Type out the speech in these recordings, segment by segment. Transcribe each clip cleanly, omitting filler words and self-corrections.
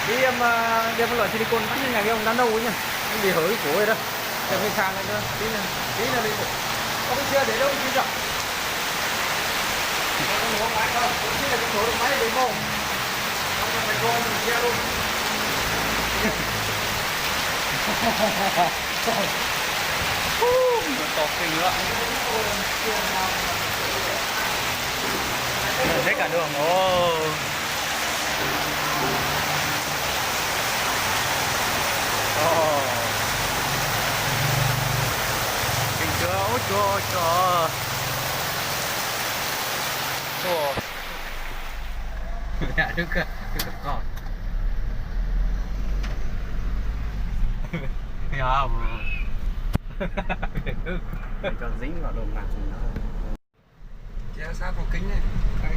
đi em đem một loại silicon bắn như nhà cái ông đàn đâu ấy nhỉ, anh bị hở cái cổ rồi đó, đem cái khang này nữa, tí là đi, có cái chưa để đâu chứ chẳng, có nổ máy không, chỉ là cái nổ máy để mông, không phải con mình che luôn. To kinh nữa. Hết cả đường. Ô. Kinh chưa? Ôi trời trời. Ồ. Dạ được con. Dạ. Để cho dính vào đồ mặt thì nó che sát vào kính này. Đây.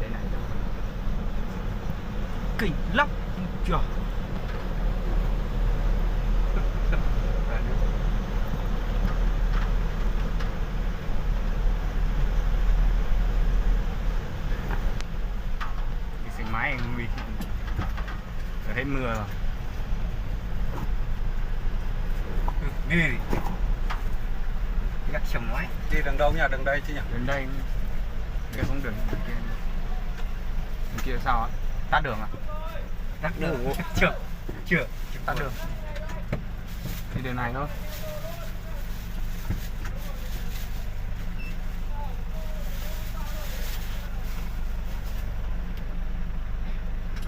thế này Kinh lắm. Trời. máy nguy hết mưa rồi. Đi. Gắt chồng máy. Đi đằng đâu nhỉ? Đằng đây chứ nhỉ? Đến đây cái xuống đường bên kia sao á? Tắt đường à? Tắt đường. Chưa. Tắt đường. Đi đường này thôi.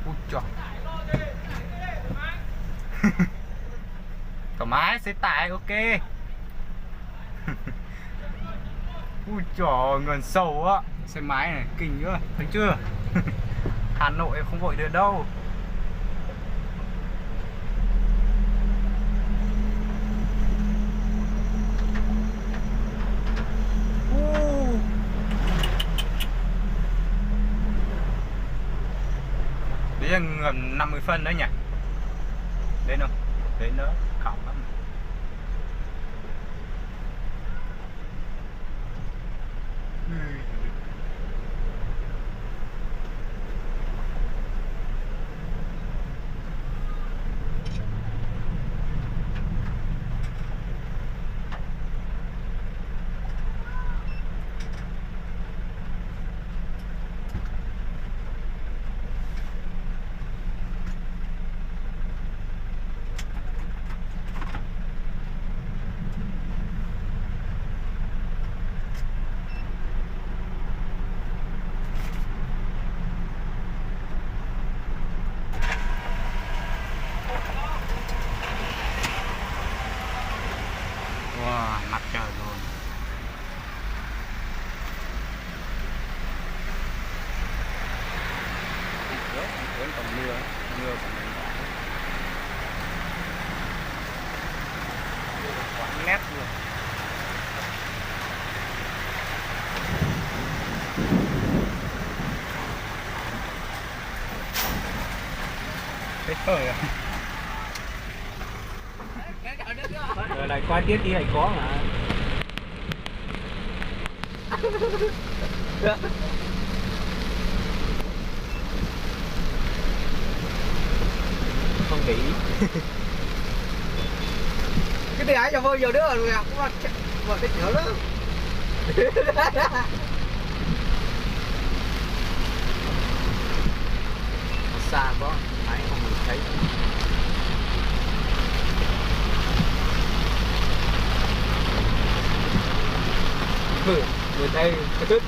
Ui trời. Thoải mái, xe tải ok. Ui trời, gần sầu á. Xe máy này, kinh nữa, thấy chưa? Hà Nội không vội được đâu. Đấy là gần 50 phân đấy nhỉ? Đến không? Đến nữa, khỏng lắm. Wow, mặt trời luôn. Vẫn còn mưa còn quãng nét luôn. Thế thôi à? Rồi lại qua tiếp đi, lại có mà. Không để ý. Cái này ai cho vô giờ nữa rồi cũng mà cái chở đó. Xa quá, máy không nhìn thấy. Người đây cái tức.